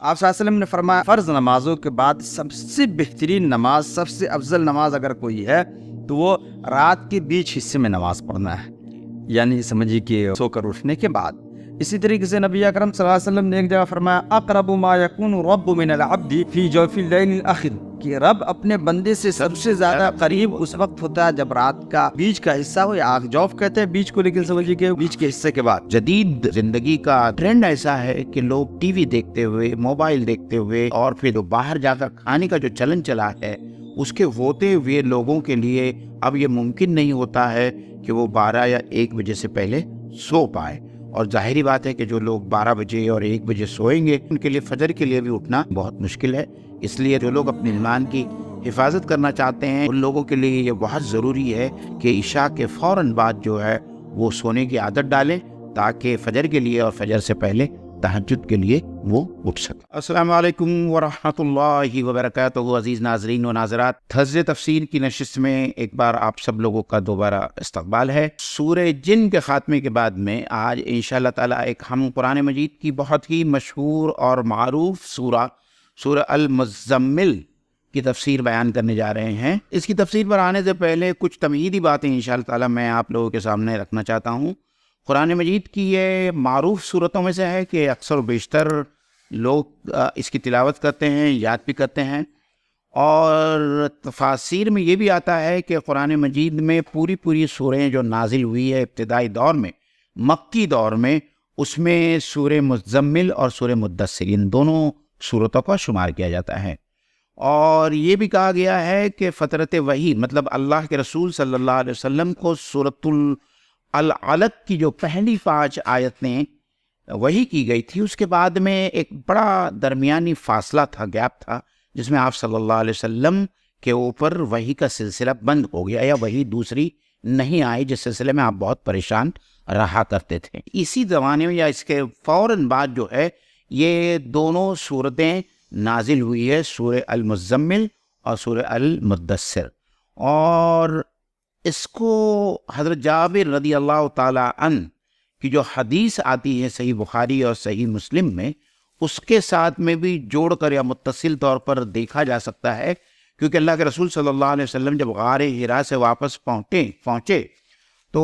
آپ صلی اللہ علیہ وسلم نے فرمایا فرض نمازوں کے بعد سب سے بہترین نماز، سب سے افضل نماز اگر کوئی ہے تو وہ رات کے بیچ حصے میں نماز پڑھنا ہے، یعنی سمجھیے کہ سو کر اٹھنے کے بعد۔ اسی طریقے سے نبی اکرم صلی اللہ علیہ وسلم نے ایک جگہ فرمایا اقرب ما یکون رب من العبد فی جوف اللیل الاخر، کہ رب اپنے بندے سے سب سے زیادہ قریب اس وقت ہوتا ہے جب رات کا بیچ کا حصہ ہو، یا جوف کہتے ہیں بیچ کو، لیکن سمجھیے کہ بیچ کے حصے کے بعد۔ جدید زندگی کا ٹرینڈ ایسا ہے کہ لوگ ٹی وی دیکھتے ہوئے، موبائل دیکھتے ہوئے، اور پھر باہر جا کر کھانے کا جو چلن چلا ہے، اس کے ہوتے ہوئے لوگوں کے لیے اب یہ ممکن نہیں ہوتا ہے کہ وہ 12 یا 1 بجے سے پہلے سو پائے، اور ظاہری بات ہے کہ جو لوگ 12 بجے اور 1 بجے سوئیں گے ان کے لیے فجر کے لیے بھی اٹھنا بہت مشکل ہے۔ اس لیے جو لوگ اپنے ایمان کی حفاظت کرنا چاہتے ہیں ان لوگوں کے لیے یہ بہت ضروری ہے کہ عشاء کے فوراً بعد جو ہے وہ سونے کی عادت ڈالیں، تاکہ فجر کے لیے اور فجر سے پہلے تہجد کے لیے وہ اٹھ سکیں۔ السلام علیکم ورحمۃ اللہ وبرکاتہ۔ عزیز ناظرین و ناظرات، تھرسڈے تفسیر کی نشست میں ایک بار آپ سب لوگوں کا دوبارہ استقبال ہے۔ سورہ جن کے خاتمے کے بعد میں آج انشاءاللہ تعالی ایک ہم قرآن مجید کی بہت ہی مشہور اور معروف سورہ المزمل کی تفسیر بیان کرنے جا رہے ہیں۔ اس کی تفسیر پر آنے سے پہلے کچھ تمہیدی باتیں انشاءاللہ تعالی میں آپ لوگوں کے سامنے رکھنا چاہتا ہوں۔ قرآن مجید کی یہ معروف صورتوں میں سے ہے کہ اکثر و بیشتر لوگ اس کی تلاوت کرتے ہیں، یاد بھی کرتے ہیں، اور تفاسیر میں یہ بھی آتا ہے کہ قرآن مجید میں پوری سورہیں جو نازل ہوئی ہے ابتدائی دور میں، مکی دور میں، اس میں سورہ مزمل اور سورہ مدثر ان دونوں صورتوں کا شمار کیا جاتا ہے۔ اور یہ بھی کہا گیا ہے کہ فترت وحی، مطلب اللہ کے رسول صلی اللہ علیہ وسلم کو سورۃ العلق کی جو پہلی 5 آیتیں وحی کی گئی تھی، اس کے بعد میں ایک بڑا درمیانی فاصلہ تھا، گیپ تھا، جس میں آپ صلی اللہ علیہ وسلم کے اوپر وحی کا سلسلہ بند ہو گیا، یا وحی دوسری نہیں آئی، جس سلسلے میں آپ بہت پریشان رہا کرتے تھے۔ اسی زمانے میں یا اس کے فوراً بعد جو ہے یہ دونوں صورتیں نازل ہوئی ہے، سورہ المزمل اور سورہ المدثر، اور اس کو حضرت جابر رضی اللہ تعالی عنہ کی جو حدیث آتی ہے صحیح بخاری اور صحیح مسلم میں، اس کے ساتھ میں بھی جوڑ کر یا متصل طور پر دیکھا جا سکتا ہے، کیونکہ اللہ کے رسول صلی اللہ علیہ وسلم جب غار حرا سے واپس پہنچے تو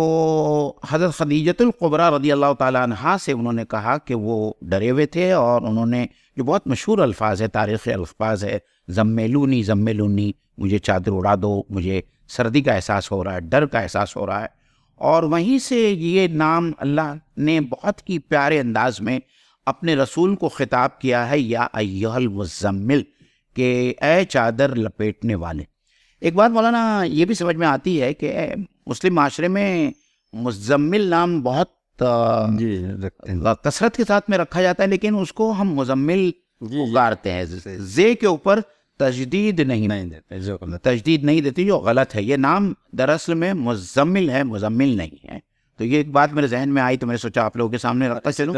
حضرت خدیجۃ الکبریٰ رضی اللہ تعالیٰ عنہا سے انہوں نے کہا کہ وہ ڈرے ہوئے تھے، اور انہوں نے جو بہت مشہور الفاظ ہے، تاریخی الفاظ ہے، زمیلونی زمیلونی، مجھے چادر اڑا دو، مجھے سردی کا احساس ہو رہا ہے، ڈر کا احساس ہو رہا ہے، اور وہیں سے یہ نام اللہ نے بہت ہی پیارے انداز میں اپنے رسول کو خطاب کیا ہے، یا ایھا المزمل، کہ اے چادر لپیٹنے والے۔ ایک بات مولانا یہ بھی سمجھ میں آتی ہے کہ مسلم معاشرے میں مزمل نام بہت کثرت کے ساتھ میں رکھا جاتا ہے، لیکن اس کو ہم مزمل گارتے ہیں، زے کے اوپر تجدید نہیں دیتی، جو غلط ہے۔ یہ نام دراصل میں مزمل ہے، مزمل نہیں ہے۔ تو یہ ایک بات میرے ذہن میں آئی تو میں نے سوچا آپ لوگوں کے سامنے رکھتا چلوں۔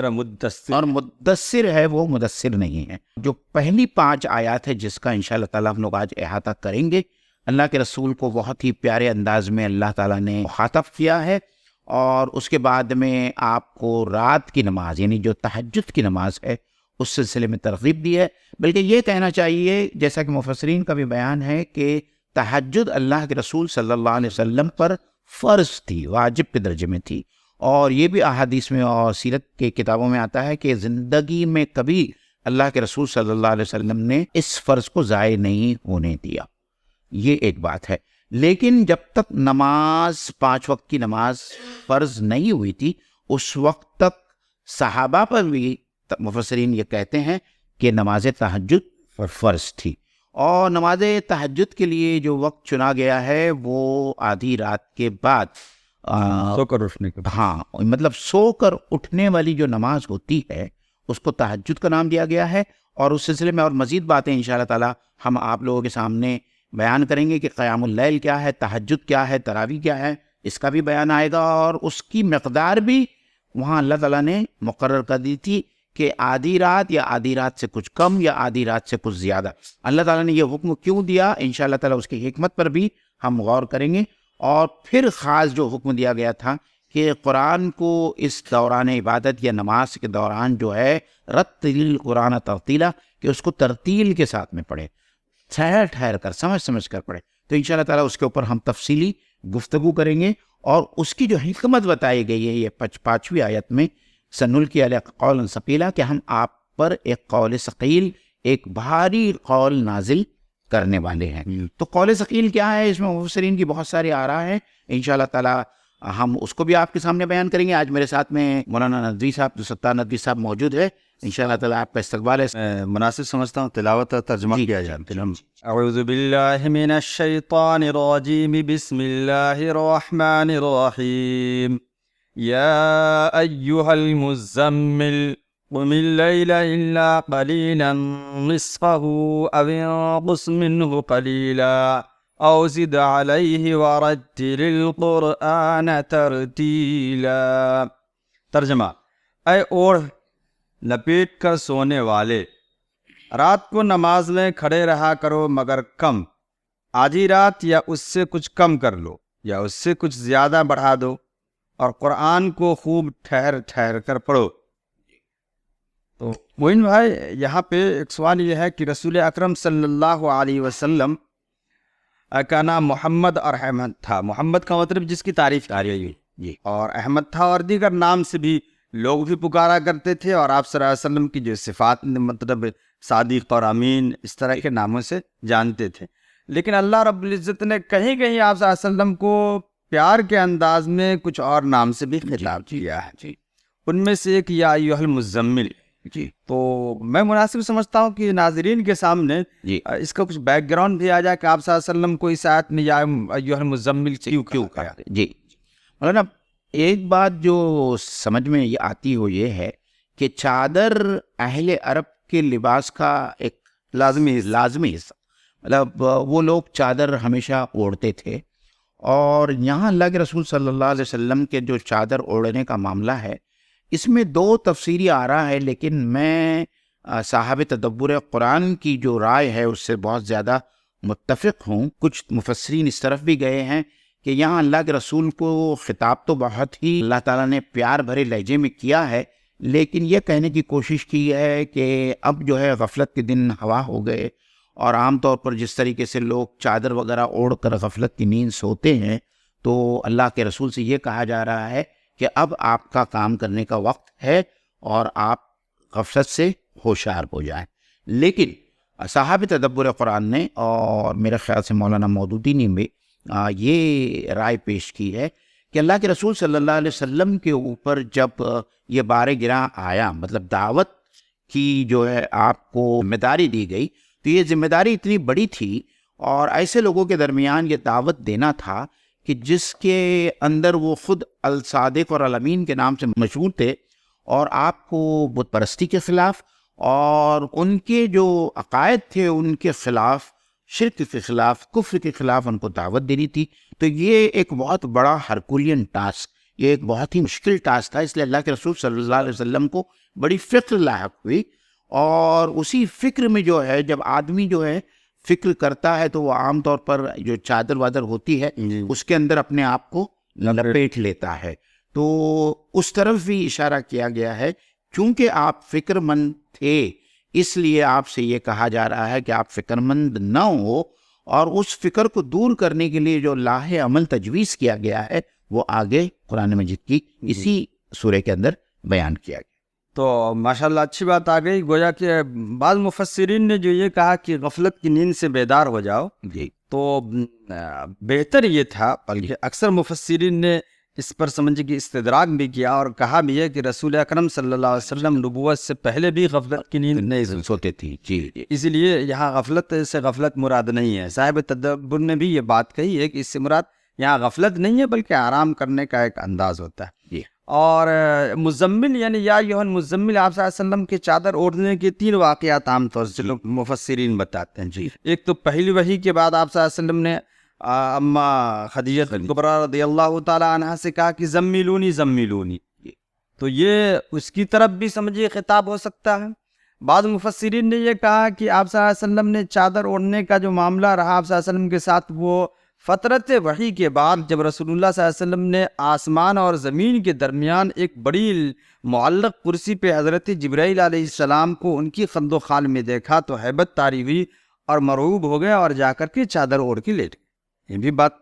اور مدثر ہے، وہ مدثر نہیں ہے۔ جو پہلی 5 آیات ہے جس کا انشاءاللہ تعالیٰ ہم لوگ آج احاطہ کریں گے، اللہ کے رسول کو بہت ہی پیارے انداز میں اللہ تعالیٰ نے مخاطب کیا ہے، اور اس کے بعد میں آپ کو رات کی نماز یعنی جو تہجد کی نماز ہے اس سلسلے میں ترغیب دی ہے۔ بلکہ یہ کہنا چاہیے، جیسا کہ مفسرین کا بھی بیان ہے، کہ تہجد اللہ کے رسول صلی اللہ علیہ وسلم پر فرض تھی، واجب کے درجے میں تھی، اور یہ بھی احادیث میں اور سیرت کے کتابوں میں آتا ہے کہ زندگی میں کبھی اللہ کے رسول صلی اللہ علیہ وسلم نے اس فرض کو ضائع نہیں ہونے دیا۔ یہ ایک بات ہے، لیکن جب تک نماز 5 وقت کی نماز فرض نہیں ہوئی تھی، اس وقت تک صحابہ پر بھی مفسرین یہ کہتے ہیں کہ نماز تہجد فرض تھی، اور نماز تہجد کے لیے جو وقت چنا گیا ہے وہ آدھی رات کے بعد سو کر اٹھنے کے بعد، ہاں، مطلب سو کر اٹھنے والی جو نماز ہوتی ہے اس کو تہجد کا نام دیا گیا ہے۔ اور اس سلسلے میں اور مزید باتیں انشاءاللہ تعالی ہم آپ لوگوں کے سامنے بیان کریں گے کہ قیام اللیل کیا ہے، تہجد کیا ہے، تراویح کیا ہے، اس کا بھی بیان آئے گا، اور اس کی مقدار بھی وہاں اللہ تعالیٰ نے مقرر کر دی تھی کہ آدھی رات یا آدھی رات سے کچھ کم یا آدھی رات سے کچھ زیادہ۔ اللہ تعالیٰ نے یہ حکم کیوں دیا، انشاءاللہ تعالیٰ اس کی حکمت پر بھی ہم غور کریں گے۔ اور پھر خاص جو حکم دیا گیا تھا کہ قرآن کو اس دوران عبادت یا نماز کے دوران جو ہے رتل قرآن ترتیلا، کہ اس کو ترتیل کے ساتھ میں پڑھے، ٹھہر ٹھہر کر سمجھ کر پڑھے. تو انشاءاللہ تعالیٰ اس کے اوپر ہم تفصیلی گفتگو کریں گے، اور اس کی جو حکمت بتائی گئی ہے یہ 5ویں آیت میں، سنلقی علیک قولا ثقیلا، کہ ہم آپ پر ایک قول ثقیل، ایک بھاری قول نازل کرنے والے ہیں. تو قول ثقیل کیا ہے؟ اس میں مفسرین کی بہت ساری آراء ہیں. انشاءاللہ تعالیٰ ہم اس کو بھی آپ کے سامنے بیان کریں گے. آج میرے ساتھ میں مولانا ندوی صاحب، عبدالستار ندوی صاحب موجود ہے. انشاءاللہ تعالیٰ آپ کا استقبال ہے. میں مناسب سمجھتا ہوں تلاوت اور ترجمہ جی، کیا جی، جائے. اعوذ باللہ من الشیطان الرجیم، بسم اللہ الرحمن الرحیم. یا ایہا المزمل قم اللیل الا قلیلا نصفہ او انقص منہ قلیلا او زد علیہ ورتل القرآن ترتیلا. ترجمہ: اے اوڑھ لپیٹ کر سونے والے، رات کو نماز میں کھڑے رہا کرو مگر کم. آدھی رات یا اس سے کچھ کم کر لو یا اس سے کچھ زیادہ بڑھا دو، اور قرآن کو خوب ٹھہر ٹھہر کر پڑھو. تو موین بھائی، یہاں پہ ایک سوال یہ ہے کہ رسول اکرم صلی اللہ علیہ وسلم کا نام محمد اور احمد تھا. محمد کا مطلب جس کی تعریف کی گئی، جی، اور احمد تھا، اور دیگر نام سے بھی لوگ بھی پکارا کرتے تھے، اور آپ صلی اللہ علیہ وسلم کی جو صفات مطلب صادق اور امین اس طرح کے ناموں سے جانتے تھے. لیکن اللہ رب العزت نے کہیں کہیں آپ صلی اللہ علیہ وسلم کو پیار کے انداز میں کچھ اور نام سے بھی خطاب کیا ہے. جی، ان میں سے ایک یا ایھا المزمل. جی، تو میں مناسب سمجھتا ہوں کہ ناظرین کے سامنے جی، اس کا کچھ بیک گراؤنڈ بھی آ جائے کہ آپ صلی اللہ علیہ وسلم کو اس آیت میں یا ایھا المزمل کیوں کہا. جی. مولانا ایک بات جو سمجھ میں یہ آتی ہو یہ ہے کہ چادر اہل عرب کے لباس کا ایک لازمی حصہ، مطلب وہ لوگ چادر ہمیشہ اوڑھتے تھے. اور یہاں اللہ کے رسول صلی اللہ علیہ وسلم کے جو چادر اوڑھنے کا معاملہ ہے، اس میں 2 تفسیری آراء ہے، لیکن میں صاحب تدبر قرآن کی جو رائے ہے اس سے بہت زیادہ متفق ہوں. کچھ مفسرین اس طرف بھی گئے ہیں کہ یہاں اللہ کے رسول کو خطاب تو بہت ہی اللہ تعالیٰ نے پیار بھرے لہجے میں کیا ہے، لیکن یہ کہنے کی کوشش کی ہے کہ اب جو ہے غفلت کے دن ہوا ہو گئے، اور عام طور پر جس طریقے سے لوگ چادر وغیرہ اوڑھ کر غفلت کی نیند سوتے ہیں، تو اللہ کے رسول سے یہ کہا جا رہا ہے کہ اب آپ کا کام کرنے کا وقت ہے اور آپ غفلت سے ہوشیار ہو جائیں. لیکن صاحب تدبر قرآن نے، اور میرے خیال سے مولانا مودودی نے بھی یہ رائے پیش کی ہے کہ اللہ کے رسول صلی اللہ علیہ وسلم کے اوپر جب یہ بار گراں آیا، مطلب دعوت کی جو ہے آپ کو ذمہ داری دی گئی، تو یہ ذمہ داری اتنی بڑی تھی، اور ایسے لوگوں کے درمیان یہ دعوت دینا تھا کہ جس کے اندر وہ خود الصادق اور الامین کے نام سے مشہور تھے، اور آپ کو بت پرستی کے خلاف اور ان کے جو عقائد تھے ان کے خلاف، شرک کے خلاف، کفر کے خلاف ان کو دعوت دینی تھی. تو یہ ایک بہت بڑا ہرکولین ٹاسک، یہ ایک بہت ہی مشکل ٹاسک تھا. اس لیے اللہ کے رسول صلی اللہ علیہ وسلم کو بڑی فکر لاحق ہوئی، اور اسی فکر میں جو ہے جب آدمی جو ہے فکر کرتا ہے تو وہ عام طور پر جو چادر وادر ہوتی ہے اس کے اندر اپنے آپ کو لپیٹ لیتا ہے. تو اس طرف بھی اشارہ کیا گیا ہے، چونکہ آپ فکر مند تھے اس لیے آپ سے یہ کہا جا رہا ہے کہ آپ فکر مند نہ ہو، اور اس فکر کو دور کرنے کے لیے جو لاہ عمل تجویز کیا گیا ہے وہ آگے قرآن مجید کی اسی سورہ کے اندر بیان کیا گیا. تو ماشاءاللہ اچھی بات آ گئی. گویا کہ بعض مفسرین نے جو یہ کہا کہ غفلت کی نیند سے بیدار ہو جاؤ، جی، تو بہتر یہ تھا، بلکہ اکثر مفسرین نے اس پر سمجھے کہ استدراک بھی کیا اور کہا بھی ہے کہ رسول اکرم صلی اللہ علیہ وسلم نبوت سے پہلے بھی غفلت کی نیند نہیں سوتے تھی. جی، اسی لیے یہاں غفلت سے غفلت مراد نہیں ہے. صاحب تدبر نے بھی یہ بات کہی ہے کہ اس سے مراد یہاں غفلت نہیں ہے بلکہ آرام کرنے کا ایک انداز ہوتا ہے. جی، اور مزمل یعنی یا ایھا المزمل، آپ صلی اللہ علیہ وسلم کے چادر اوڑھنے کے 3 واقعات عام طور سے لوگ مفسرین بتاتے ہیں. جی، ایک تو پہلی وحی کے بعد آپ صلی اللہ علیہ وسلم نے اما خدیجہ کبریٰ رضی اللہ تعالی عنہا سے کہا کہ زمیلونی زمیلونی، تو یہ اس کی طرف بھی سمجھیے خطاب ہو سکتا ہے. بعض مفسرین نے یہ کہا کہ آپ صلی اللہ علیہ وسلم نے چادر اوڑھنے کا جو معاملہ رہا آپ صلی اللہ علیہ وسلم کے ساتھ وہ فترت وحی کے بعد جب رسول اللہ صلی اللہ علیہ وسلم نے آسمان اور زمین کے درمیان ایک بڑی معلق کرسی پہ حضرت جبرائیل علیہ السلام کو ان کی خد و خال میں دیکھا تو ہیبت طاری ہوئی اور مرعوب ہو گئے اور جا کر کے چادر اوڑھ کے لیٹ گئے. یہ بھی بات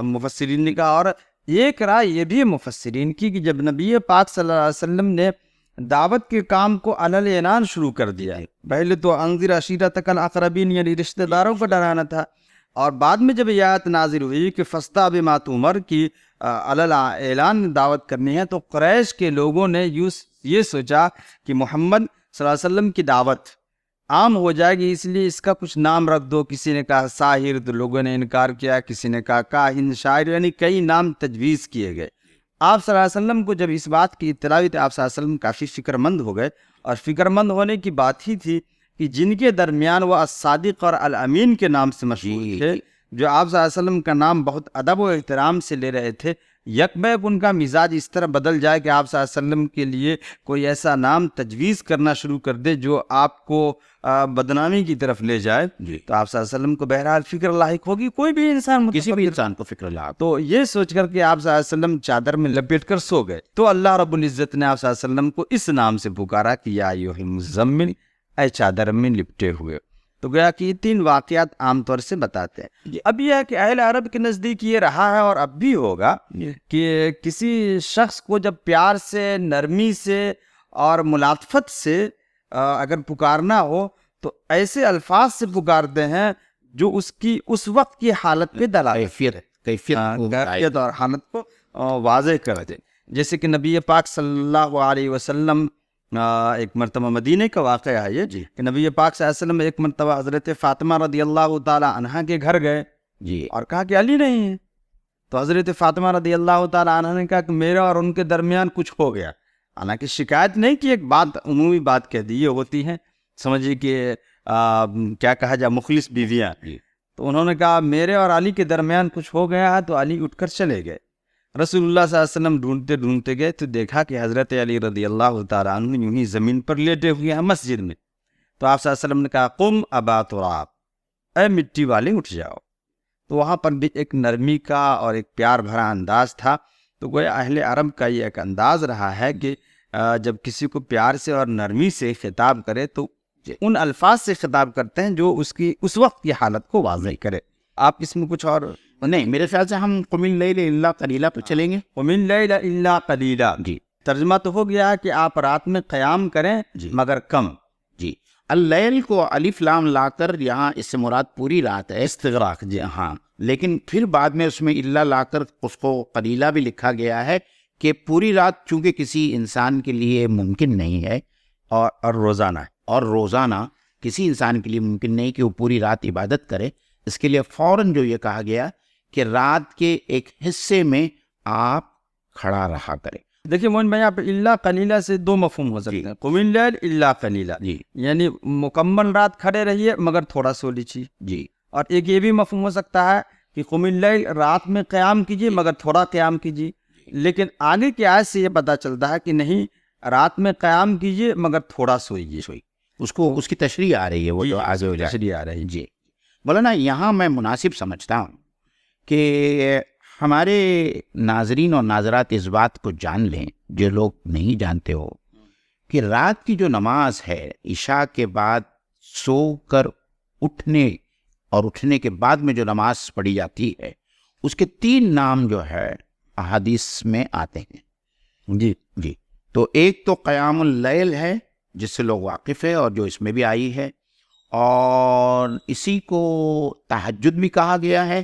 مفسرین نے کہا. اور ایک رائے یہ بھی ہے مفسرین کی کہ جب نبی پاک صلی اللہ علیہ وسلم نے دعوت کے کام کو علل اعلان شروع کر دیا ہے، پہلے تو انذر عشیرتک الاقربین یعنی رشتہ داروں کو ڈرانا تھا، اور بعد میں جب یہ آیت نازل ہوئی کہ فاصدع بما تؤمر کی علل اعلان دعوت کرنی ہے، تو قریش کے لوگوں نے یہ سوچا کہ محمد صلی اللہ علیہ وسلم کی دعوت عام ہو جائے گی، اس لیے اس کا کچھ نام رکھ دو. کسی نے کہا ساحر، تو لوگوں نے انکار کیا. کسی نے کہا کاہن، شاعر، یعنی کئی نام تجویز کیے گئے. آپ صلی اللہ علیہ وسلم کو جب اس بات کی اطلاع ہوئی تو آپ صلی اللہ علیہ وسلم کافی فکر مند ہو گئے، اور فکر مند ہونے کی بات ہی تھی کہ جن کے درمیان وہ الصادق اور الامین کے نام سے مشہور تھے، جو آپ صلی اللہ علیہ وسلم کا نام بہت ادب و احترام سے لے رہے تھے، یک بیک ان کا مزاج اس طرح بدل جائے کہ آپ صلی اللہ علیہ وسلم کے لیے کوئی ایسا نام تجویز کرنا شروع کر دے جو آپ کو بدنامی کی طرف لے جائے، تو آپ صلی اللہ علیہ وسلم کو بہرحال فکر لاحق ہوگی. کوئی بھی انسان، کسی بھی انسان کو فکر لاحق. تو یہ سوچ کر کہ آپ صلی اللہ علیہ وسلم چادر میں لپیٹ کر سو گئے، تو اللہ رب العزت نے آپ صلی اللہ علیہ وسلم کو اس نام سے پکارا کہ یا ایھا المزمل، اے چادر میں لپٹے ہوئے. تو گویا کہ یہ تین واقعات عام طور سے بتاتے ہیں. اب یہ ہے کہ اہل عرب کے نزدیک یہ رہا ہے اور اب بھی ہوگا کہ کسی شخص کو جب پیار سے، نرمی سے اور ملاطفت سے اگر پکارنا ہو تو ایسے الفاظ سے پکارتے ہیں جو اس کی اس وقت کی حالت پہ دلالت کیفیت اور حالت کو واضح کر دے. جیسے کہ نبی پاک صلی اللہ علیہ وسلم، ایک مرتبہ مدینہ کا واقعہ ہے یہ کہ نبی پاک صلی اللہ علیہ وسلم ایک مرتبہ حضرت فاطمہ رضی اللہ تعالی عنہا کے گھر گئے اور کہا کہ علی نہیں ہے. تو حضرت فاطمہ رضی اللہ تعالی عنہا نے کہا کہ میرا اور ان کے درمیان کچھ ہو گیا. حالانکہ شکایت نہیں کی، ایک بات عمومی بات کہہ دی، یہ ہوتی ہیں سمجھیے کہ کیا کہا جائے مخلص بیویاں. تو انہوں نے کہا میرے اور علی کے درمیان کچھ ہو گیا ہے، تو علی اٹھ کر چلے گئے. رسول اللہ صلی اللہ علیہ وسلم ڈھونڈتے ڈھونڈتے گئے تو دیکھا کہ حضرت علی رضی اللہ تعالیٰ عنہ یوں ہی زمین پر لیٹے ہوئے ہیں مسجد میں. تو آپ صلی اللہ علیہ وسلم نے کہا قم ابا تراب، اے مٹی والے اٹھ جاؤ. تو وہاں پر بھی ایک نرمی کا اور ایک پیار بھرا انداز تھا. تو گویا اہل عرب کا یہ ایک انداز رہا ہے کہ جب کسی کو پیار سے اور نرمی سے خطاب کرے تو ان الفاظ سے خطاب کرتے ہیں جو اس کی اس وقت کی حالت کو واضح کرے. آپ اس میں کچھ اور نہیں، میرے خیال سے ہم قم اللیل الا قلیلا پہ چلیں گے. قم اللیل الا قلیلا، ترجمہ تو ہو گیا کہ آپ رات میں قیام کریں مگر کم. اللیل کو الف لام لا کر یہاں اس سے مراد پوری رات ہے، استغراق. ہاں، لیکن پھر بعد میں اس میں الا لا کر اس کو قلیلا بھی لکھا گیا ہے کہ پوری رات چونکہ کسی انسان کے لیے ممکن نہیں ہے، اور روزانہ کسی انسان کے لیے ممکن نہیں کہ وہ پوری رات عبادت کرے. اس کے لیے فوراً جو یہ کہا گیا کہ رات کے ایک حصے میں آپ کھڑا رہا کریں. دیکھیے موہن بھائی، آپ الا قلیلا سے دو مفہوم ہو سکتے ہیں. قم اللیل الا قلیلا، یعنی مکمل رات کھڑے رہیے مگر تھوڑا سو لیجیے. اور ایک یہ بھی مفہوم ہو سکتا ہے کہ قم اللیل رات میں قیام کیجیے مگر تھوڑا قیام کیجیے. لیکن آگے کی آیت سے یہ پتہ چلتا ہے کہ نہیں، رات میں قیام کیجیے مگر تھوڑا سوئیے. اس کی تشریح آ رہی ہے، وہ جو آگے تشریح آ رہی ہے. مولانا یہاں میں مناسب سمجھتا ہوں کہ ہمارے ناظرین اور ناظرات اس بات کو جان لیں، جو لوگ نہیں جانتے ہو، کہ رات کی جو نماز ہے عشاء کے بعد سو کر اٹھنے اور اٹھنے کے بعد میں جو نماز پڑھی جاتی ہے، اس کے 3 نام جو ہے احادیث میں آتے ہیں. تو ایک تو قیام اللیل ہے جس سے لوگ واقف ہے اور جو اس میں بھی آئی ہے، اور اسی کو تہجد بھی کہا گیا ہے،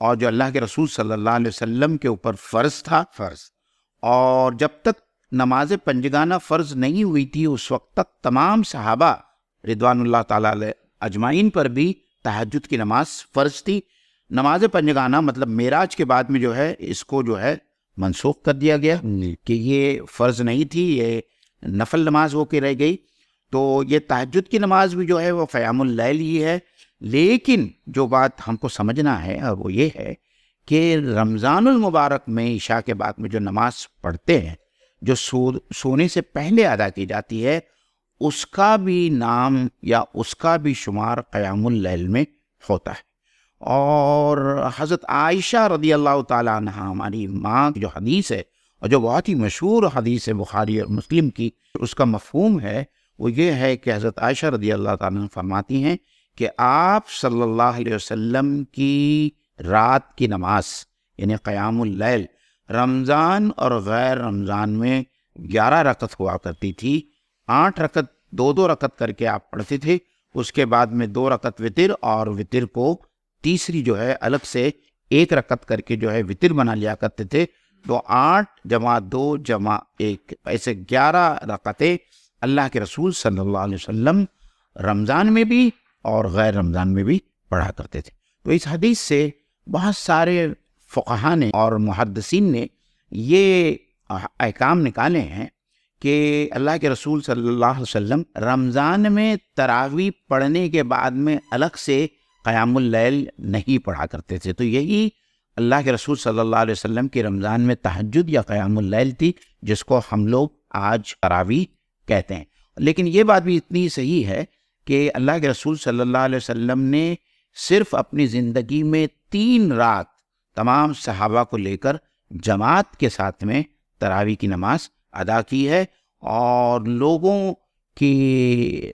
اور جو اللہ کے رسول صلی اللہ علیہ وسلم کے اوپر فرض تھا. اور جب تک نماز پنجگانہ فرض نہیں ہوئی تھی اس وقت تک تمام صحابہ رضوان اللہ تعالیٰ علیہ اجمعین پر بھی تہجد کی نماز فرض تھی. نماز پنجگانہ مطلب معراج کے بعد میں جو ہے اس کو جو ہے منسوخ کر دیا گیا کہ یہ فرض نہیں تھی، یہ نفل نماز ہو کے رہ گئی. تو یہ تہجد کی نماز بھی جو ہے وہ قیام اللیل ہی ہے. لیکن جو بات ہم کو سمجھنا ہے اور وہ یہ ہے کہ رمضان المبارک میں عشاء کے بعد میں جو نماز پڑھتے ہیں، جو سونے سے پہلے ادا کی جاتی ہے، اس کا بھی نام یا اس کا بھی شمار قیام اللیل میں ہوتا ہے. اور حضرت عائشہ رضی اللہ تعالیٰ عنہ ہماری ماں کی جو حدیث ہے اور جو بہت ہی مشہور حدیث ہے بخاری اور مسلم کی، اس کا مفہوم ہے وہ یہ ہے کہ حضرت عائشہ رضی اللہ تعالیٰ عنہ فرماتی ہیں کہ آپ صلی اللہ علیہ وسلم کی رات کی نماز یعنی قیام اللیل رمضان اور غیر رمضان میں 11 رکعت ہوا کرتی تھی. 8 رکعت 2 رکعت کر کے آپ پڑھتے تھے، اس کے بعد میں 2 رکعت وطر، اور وطر کو تیسری جو ہے الگ سے 1 رکعت کر کے جو ہے وطر بنا لیا کرتے تھے. تو 8 جمع 2 جمع 1 ایسے 11 رکعتیں اللہ کے رسول صلی اللہ علیہ وسلم رمضان میں بھی اور غیر رمضان میں بھی پڑھا کرتے تھے. تو اس حدیث سے بہت سارے فقہا نے اور محدثین نے یہ احکام نکالے ہیں کہ اللہ کے رسول صلی اللہ علیہ وسلم رمضان میں تراویح پڑھنے کے بعد میں الگ سے قیام اللیل نہیں پڑھا کرتے تھے. تو یہی اللہ کے رسول صلی اللہ علیہ وسلم کی رمضان میں تہجد یا قیام اللیل تھی، جس کو ہم لوگ آج تراویح کہتے ہیں. لیکن یہ بات بھی اتنی صحیح ہے کہ اللہ کے رسول صلی اللہ علیہ وسلم نے صرف اپنی زندگی میں 3 رات تمام صحابہ کو لے کر جماعت کے ساتھ میں تراویح کی نماز ادا کی ہے، اور لوگوں کی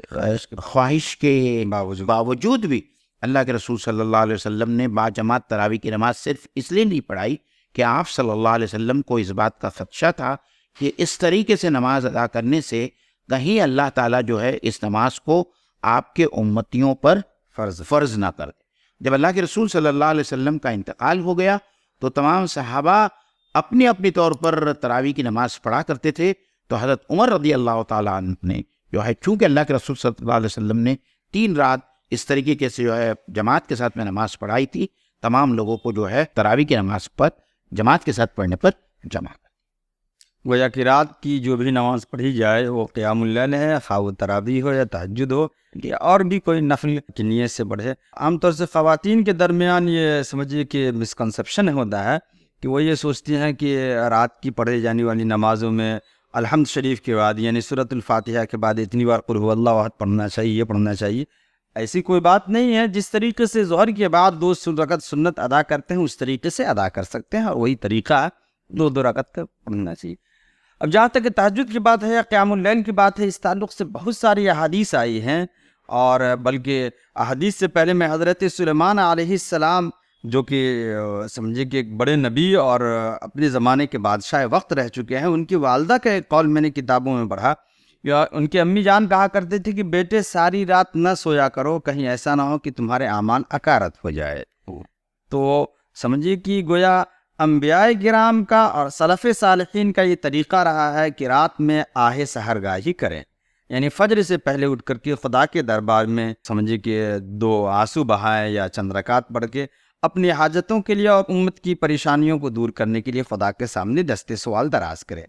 خواہش کے باوجود بھی اللہ کے رسول صلی اللہ علیہ وسلم نے با جماعت تراویح کی نماز صرف اس لیے نہیں پڑھائی کہ آپ صلی اللہ علیہ وسلم کو اس بات کا خدشہ تھا کہ اس طریقے سے نماز ادا کرنے سے کہیں اللہ تعالیٰ جو ہے اس نماز کو آپ کے امتیوں پر فرض نہ کر دے. جب اللہ کے رسول صلی اللہ علیہ وسلم کا انتقال ہو گیا تو تمام صحابہ اپنی اپنی طور پر تراویح کی نماز پڑھا کرتے تھے. تو حضرت عمر رضی اللہ تعالیٰ عنہ نے جو ہے چونکہ اللہ کے رسول صلی اللہ علیہ وسلم نے 3 رات اس طریقے سے جو ہے جماعت کے ساتھ میں نماز پڑھائی تھی، تمام لوگوں کو جو ہے تراویح کی نماز پر جماعت کے ساتھ پڑھنے پر جمع کر. گویا کہ رات کی جو بھی نماز پڑھی جائے وہ قیام اللیل ہے، خواہ وہ تراویح ہو یا تہجد ہو یا اور بھی کوئی نفل کی نیت سے پڑھے. عام طور سے خواتین کے درمیان یہ سمجھیے کہ مسکنسیپشن ہوتا ہے کہ وہ یہ سوچتی ہیں کہ رات کی پڑھے جانے والی نمازوں میں الحمد شریف کے بعد یعنی سورۃ الفاتحہ کے بعد اتنی بار قل هو اللہ احد پڑھنا چاہیے، یہ پڑھنا چاہیے. ایسی کوئی بات نہیں ہے. جس طریقے سے ظہر کے بعد 2 رکعت سنت ادا کرتے ہیں اس طریقے سے ادا کر سکتے ہیں، اور وہی طریقہ 2 رکعت کا پڑھنا چاہیے. اب جہاں تک تہجد کی بات ہے یا قیام اللیل کی بات ہے، اس تعلق سے بہت ساری احادیث آئی ہیں، اور بلکہ احادیث سے پہلے میں حضرت سلیمان علیہ السلام جو کہ سمجھے کہ ایک بڑے نبی اور اپنے زمانے کے بادشاہ وقت رہ چکے ہیں، ان کی والدہ کا ایک قول میں نے کتابوں میں پڑھا، یا ان کے امی جان کہا کرتے تھے کہ بیٹے ساری رات نہ سویا کرو، کہیں ایسا نہ ہو کہ تمہارے اعمال اکارت ہو جائے. تو سمجھیے کہ گویا انبیاء کرام کا اور سلف صالحین کا یہ طریقہ رہا ہے کہ رات میں آہ سحرگاہی کریں، یعنی فجر سے پہلے اٹھ کر کے خدا کے دربار میں سمجھے کہ 2 آنسو بہائیں یا چند رکعت پڑھ کے اپنی حاجتوں کے لیے اور امت کی پریشانیوں کو دور کرنے کے لیے خدا کے سامنے دست سوال دراز کریں.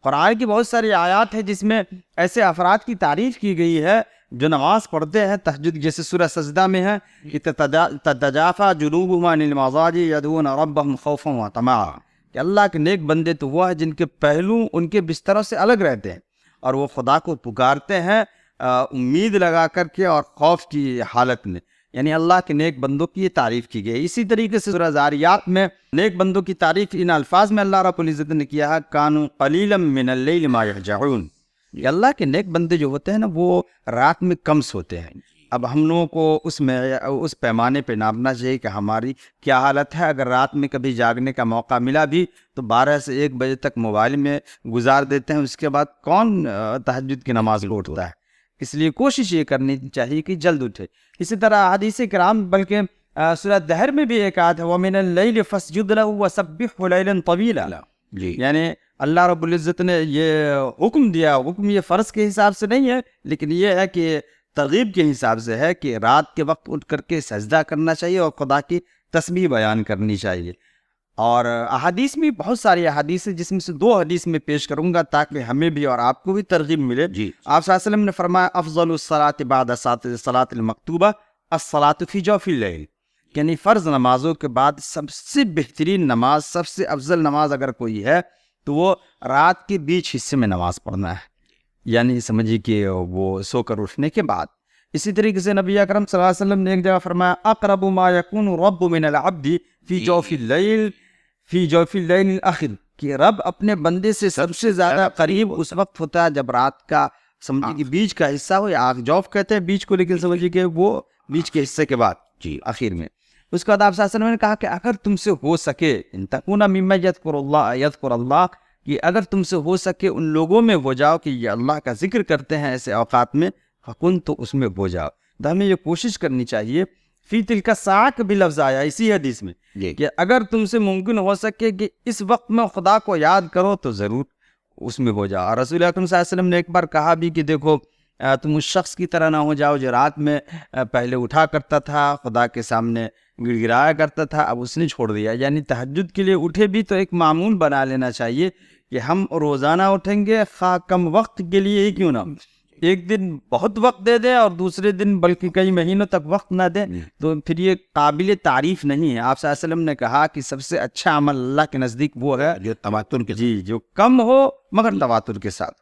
قرآن کی بہت ساری آیات ہیں جس میں ایسے افراد کی تعریف کی گئی ہے جو نماز پڑھتے ہیں تہجد، جیسے سورہ سجدہ میں ہے کہ تتجافى جنوبهم عن المضاجع يدعون ربهم خوفا وطمعا، کہ اللہ کے نیک بندے تو وہ ہیں جن کے پہلو ان کے بستروں سے الگ رہتے ہیں اور وہ خدا کو پکارتے ہیں امید لگا کر کے اور خوف کی حالت میں، یعنی اللہ کے نیک بندوں کی یہ تعریف کی گئی. اسی طریقے سے سورہ زاریات میں نیک بندوں کی تعریف ان الفاظ میں اللہ رب العزت نے کیا ہے، کانوا قلیلا من اللیل ما یہجعون. یہ اللہ کے نیک بندے جو ہوتے ہیں نا وہ رات میں کم سوتے ہیں. اب ہم لوگوں کو اس پیمانے پہ ناپنا چاہیے کہ ہماری کیا حالت ہے. اگر رات میں کبھی جاگنے کا موقع ملا بھی تو 12 سے 1 بجے تک موبائل میں گزار دیتے ہیں، اس کے بعد کون تہجد کی نماز کو اٹھتا ہے. اس لیے کوشش یہ کرنی چاہیے کہ جلد اٹھے. اسی طرح حدیث کرام بلکہ سورہ دہر میں بھی ایک آیت ہے وَمِنَ اللَّيْلِ فَاسْجُدْ لَهُ وَسَبِّحْهُ لَيْلًا طَوِيلًا. یعنی اللہ رب العزت نے یہ حکم دیا، حکم یہ فرض کے حساب سے نہیں ہے لیکن یہ ہے کہ ترغیب کے حساب سے ہے کہ رات کے وقت اٹھ کر کے سجدہ کرنا چاہیے اور خدا کی تسبیح بیان کرنی چاہیے. اور احادیث میں بہت ساری احادیث ہیں جس میں سے 2 حدیث میں پیش کروں گا تاکہ ہمیں بھی اور آپ کو بھی ترغیب ملے. آپ صلی اللہ علیہ وسلم نے فرمایا افضل الصلاۃ بعد الصلاۃ المکتوبہ الصلاۃ فی جوف اللیل، یعنی فرض نمازوں کے بعد سب سے بہترین نماز، سب سے افضل نماز اگر کوئی ہے تو وہ رات کے بیچ حصے میں نماز پڑھنا ہے، یعنی سمجھیے کہ وہ سو کر اٹھنے کے بعد. اسی طریقے سے نبی اکرم صلی اللہ علیہ وسلم نے ایک جگہ فرمایا اقرب ما یکون رب من العبد فی جوف اللیل الاخر، کہ رب اپنے بندے سے سب سے زیادہ قریب اس وقت ہوتا ہے جب رات کا سمجھیے کہ بیچ کا حصہ ہو، یا جوف کہتے ہیں بیچ کو، لیکن سمجھیے کہ وہ بیچ کے حصے کے بعد جی آخر میں۔ اس کے بعد آپ صلی اللہ علیہ وسلم نے کہا کہ اگر تم سے ہو سکے ان تکون ممن یذکر اللہ، کہ اگر تم سے ہو سکے ان لوگوں میں ہو جاؤ کہ یہ اللہ کا ذکر کرتے ہیں ایسے اوقات میں، فکن تو اس میں ہو جاؤ۔ تو ہمیں یہ کوشش کرنی چاہیے، فی تلک الساعہ کا بھی لفظ آیا اسی حدیث میں کہ اگر تم سے ممکن ہو سکے کہ اس وقت میں خدا کو یاد کرو تو ضرور اس میں ہو جاؤ۔ اور رسول اکرم صلی اللہ علیہ وسلم نے ایک بار کہا بھی کہ دیکھو تم اس شخص کی طرح نہ ہو جاؤ جو رات میں پہلے اٹھا کرتا تھا، خدا کے سامنے گڑ گڑایا کرتا تھا، اب اس نے چھوڑ دیا۔ یعنی تہجد کے لیے اٹھے بھی تو ایک معمول بنا لینا چاہیے کہ ہم روزانہ اٹھیں گے، خواہ کم وقت کے لیے ہی کیوں نہ، ایک دن بہت وقت دے دیں اور دوسرے دن بلکہ کئی مہینوں تک وقت نہ دیں تو پھر یہ قابل تعریف نہیں ہے۔ آپ صلی اللہ علیہ وسلم نے کہا کہ سب سے اچھا عمل اللہ کے نزدیک وہ ہے جو تواتر کے جی جو کم ہو مگر تواتر کے ساتھ۔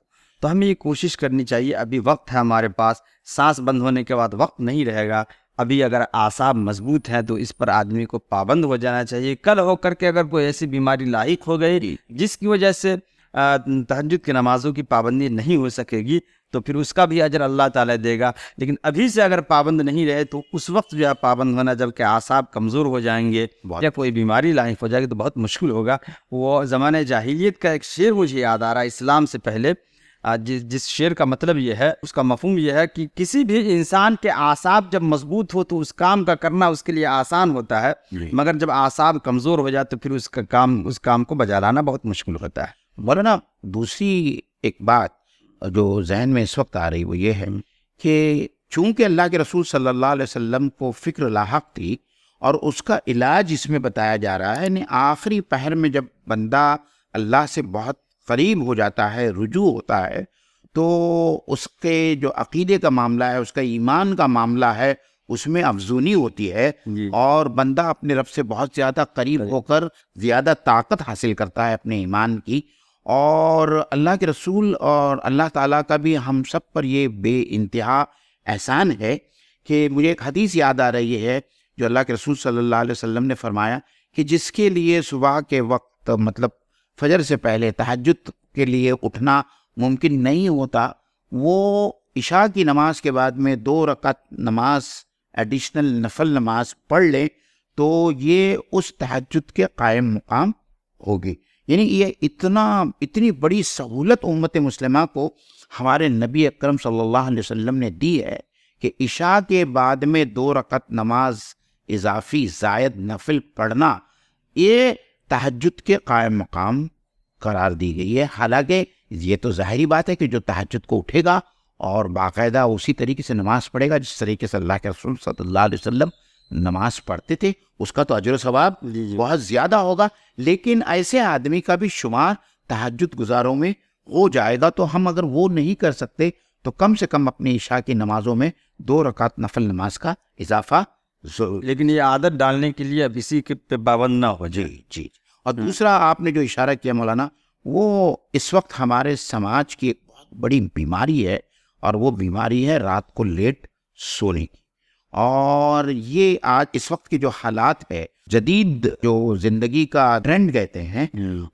تو ہمیں یہ کوشش کرنی چاہیے، ابھی وقت ہے ہمارے پاس، سانس بند ہونے کے بعد وقت نہیں رہے گا، ابھی اگر اعصاب مضبوط ہیں تو اس پر آدمی کو پابند ہو جانا چاہیے۔ کل ہو کر کے اگر کوئی ایسی بیماری لاحق ہو گئی جس کی وجہ سے تہجد کی نمازوں کی پابندی نہیں ہو سکے گی تو پھر اس کا بھی اجر اللہ تعالیٰ دے گا، لیکن ابھی سے اگر پابند نہیں رہے تو اس وقت جو ہے پابند ہونا، جبکہ اعصاب کمزور ہو جائیں گے یا کوئی بیماری لاحق ہو جائے گی تو بہت مشکل ہوگا۔ وہ زمانہ جاہلیت کا ایک شعر مجھے یاد آ رہا ہے اسلام سے پہلے، جس شعر کا مطلب یہ ہے، اس کا مفہوم یہ ہے کہ کسی بھی انسان کے اعصاب جب مضبوط ہو تو اس کام کا کرنا اس کے لیے آسان ہوتا ہے، مگر جب اعصاب کمزور ہو جائے تو پھر اس کام کو بجا لانا بہت مشکل ہوتا ہے۔ مولانا دوسری ایک بات جو ذہن میں اس وقت آ رہی وہ یہ ہے کہ چونکہ اللہ کے رسول صلی اللہ علیہ وسلم کو فکر لاحق تھی اور اس کا علاج اس میں بتایا جا رہا ہے، یعنی آخری پہر میں جب بندہ اللہ سے بہت قریب ہو جاتا ہے، رجوع ہوتا ہے، تو اس کے جو عقیدے کا معاملہ ہے، اس کا ایمان کا معاملہ ہے، اس میں افزونی ہوتی ہے اور بندہ اپنے رب سے بہت زیادہ قریب ہو کر زیادہ طاقت حاصل کرتا ہے اپنے ایمان کی۔ اور اللہ کے رسول اور اللہ تعالیٰ کا بھی ہم سب پر یہ بے انتہا احسان ہے کہ مجھے ایک حدیث یاد آ رہی ہے جو اللہ کے رسول صلی اللہ علیہ وسلم نے فرمایا کہ جس کے لیے صبح کے وقت مطلب فجر سے پہلے تہجد کے لیے اٹھنا ممکن نہیں ہوتا، وہ عشاء کی نماز کے بعد میں 2 رکعت نماز ایڈیشنل نفل نماز پڑھ لیں تو یہ اس تہجد کے قائم مقام ہوگی۔ یعنی یہ اتنی بڑی سہولت امت مسلمہ کو ہمارے نبی اکرم صلی اللہ علیہ وسلم نے دی ہے کہ عشاء کے بعد میں 2 رکعت نماز اضافی زائد نفل پڑھنا یہ تہجد کے قائم مقام قرار دی گئی ہے۔ حالانکہ یہ تو ظاہری بات ہے کہ جو تہجد کو اٹھے گا اور باقاعدہ اسی طریقے سے نماز پڑھے گا جس طریقے سے اللہ کے رسول صلی اللہ علیہ وسلم نماز پڑھتے تھے، اس کا تو اجر و ثواب بہت زیادہ ہوگا، لیکن ایسے آدمی کا بھی شمار تہجد گزاروں میں ہو جائے گا۔ تو ہم اگر وہ نہیں کر سکتے تو کم سے کم اپنی عشاء کی نمازوں میں 2 رکعت نفل نماز کا اضافہ ضرور، لیکن یہ عادت ڈالنے کے لیے اب اسی کے پہ پابند نہ ہو جائے۔ جی۔ اور دوسرا آپ نے جو اشارہ کیا مولانا، وہ اس وقت ہمارے سماج کی ایک بہت بڑی بیماری ہے اور وہ بیماری ہے رات کو لیٹ سونے کی۔ اور یہ آج اس وقت کی جو حالات ہے، جدید جو زندگی کا ٹرینڈ کہتے ہیں،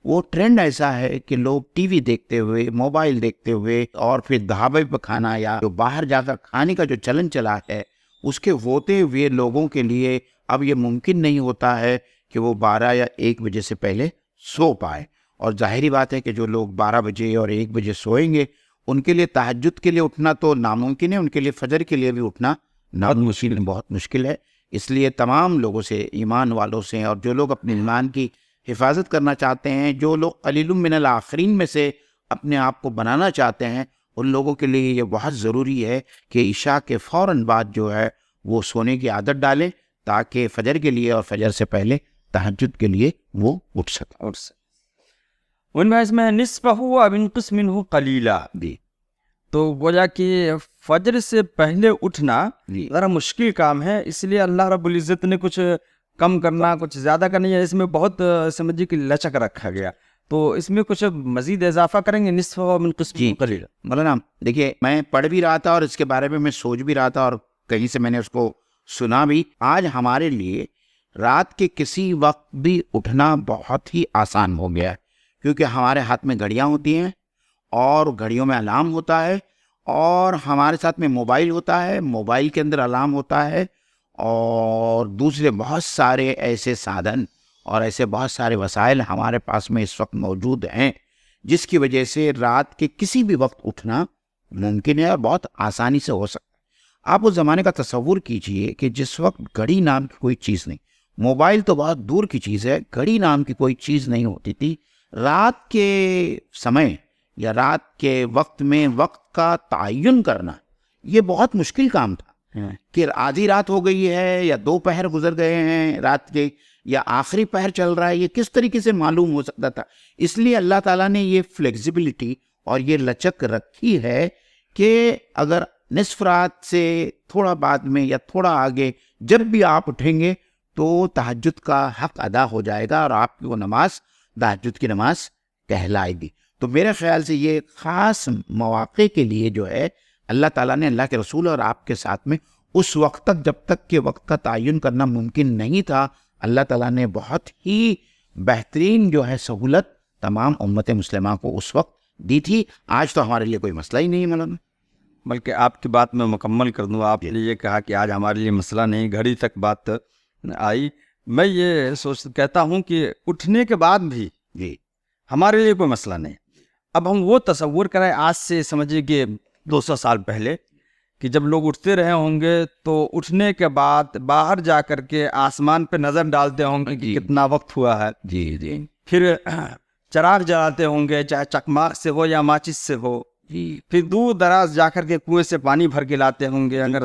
وہ ٹرینڈ ایسا ہے کہ لوگ ٹی وی دیکھتے ہوئے، موبائل دیکھتے ہوئے اور پھر ڈھابے پہ کھانا یا جو باہر جا کر کھانے کا جو چلن چلا ہے، اس کے ہوتے ہوئے لوگوں کے لیے اب یہ ممکن نہیں ہوتا ہے کہ وہ 12 یا 1 بجے سے پہلے سو پائے۔ اور ظاہری بات ہے کہ جو لوگ 12 بجے اور 1 بجے سوئیں گے ان کے لیے تہجد کے لیے اٹھنا تو ناممکن ہے، ان کے لیے فجر کے لیے بھی اٹھنا بہت مشکل ہے۔ اس لیے تمام لوگوں سے، ایمان والوں سے، اور جو لوگ اپنے ایمان کی حفاظت کرنا چاہتے ہیں، جو لوگ قلیل من الآخرین میں سے اپنے آپ کو بنانا چاہتے ہیں، ان لوگوں کے لیے یہ بہت ضروری ہے کہ عشاء کے فوراً بعد جو ہے وہ سونے کی عادت ڈالیں تاکہ فجر کے لیے اور فجر سے پہلے تہجد کے لیے وہ اٹھ سکیں۔ ان میں اس میں نصفہ او انقص منہ قلیلا بھی، تو گویا کہ فجر سے پہلے اٹھنا ذرا مشکل کام ہے، اس لیے اللہ رب العزت نے کچھ کم کرنا کچھ زیادہ کرنا ہے، اس میں بہت سمجھیے کہ لچک رکھا گیا، تو اس میں کچھ مزید اضافہ کریں گے نصف من قسم قلیلا۔ مولانا دیکھیے، میں پڑھ بھی رہا تھا اور اس کے بارے میں سوچ بھی رہا تھا اور کہیں سے میں نے اس کو سنا بھی. آج ہمارے لیے رات کے کسی وقت بھی اٹھنا بہت ہی آسان ہو گیا ہے, کیونکہ ہمارے ہاتھ میں گھڑیاں ہوتی ہیں اور گھڑیوں میں الارم ہوتا ہے, اور ہمارے ساتھ میں موبائل ہوتا ہے, موبائل کے اندر الارم ہوتا ہے, اور دوسرے بہت سارے ایسے سادھن اور ایسے بہت سارے وسائل ہمارے پاس میں اس وقت موجود ہیں, جس کی وجہ سے رات کے کسی بھی وقت اٹھنا ممکن ہے اور بہت آسانی سے ہو سکتا ہے. آپ اس زمانے کا تصور کیجئے کہ جس وقت گھڑی نام کی کوئی چیز نہیں, موبائل تو بہت دور کی چیز ہے, گھڑی نام کی کوئی چیز نہیں ہوتی تھی. رات کے سمے یا رات کے وقت میں وقت کا تعین کرنا یہ بہت مشکل کام تھا, کہ آدھی رات ہو گئی ہے یا 2 پہر گزر گئے ہیں رات کے, یا آخری پہر چل رہا ہے, یہ کس طریقے سے معلوم ہو سکتا تھا. اس لیے اللہ تعالیٰ نے یہ فلیکسیبلٹی اور یہ لچک رکھی ہے کہ اگر نصف رات سے تھوڑا بعد میں یا تھوڑا آگے جب بھی آپ اٹھیں گے تو تہجد کا حق ادا ہو جائے گا اور آپ کی وہ نماز تہجد کی نماز کہلائے گی. تو میرے خیال سے یہ خاص مواقع کے لیے جو ہے اللہ تعالیٰ نے اللہ کے رسول اور آپ کے ساتھ میں اس وقت تک, جب تک کہ وقت کا تعین کرنا ممکن نہیں تھا, اللہ تعالیٰ نے بہت ہی بہترین جو ہے سہولت تمام امت مسلمہ کو اس وقت دی تھی. آج تو ہمارے لیے کوئی مسئلہ ہی نہیں ہے مولانا. بلکہ آپ کی بات میں مکمل کر دوں, آپ نے یہ کہا کہ آج ہمارے لیے مسئلہ نہیں, گھڑی تک بات آئی. میں یہ کہتا ہوں کہ اٹھنے کے بعد بھی جی ہمارے لیے کوئی مسئلہ نہیں. اب ہم وہ تصور کریں آج سے سمجھیے کہ 200 سال پہلے, کہ جب لوگ اٹھتے رہے ہوں گے تو اٹھنے کے بعد باہر جا کر کے آسمان پہ نظر ڈالتے ہوں گے کہ کتنا وقت ہوا ہے. جی جی پھر چراغ جلاتے ہوں گے, چاہے چکماق سے ہو یا ماچس سے ہو. پھر دور دراز جا کر کے کنویں سے پانی بھر کے لاتے ہوں گے. اگر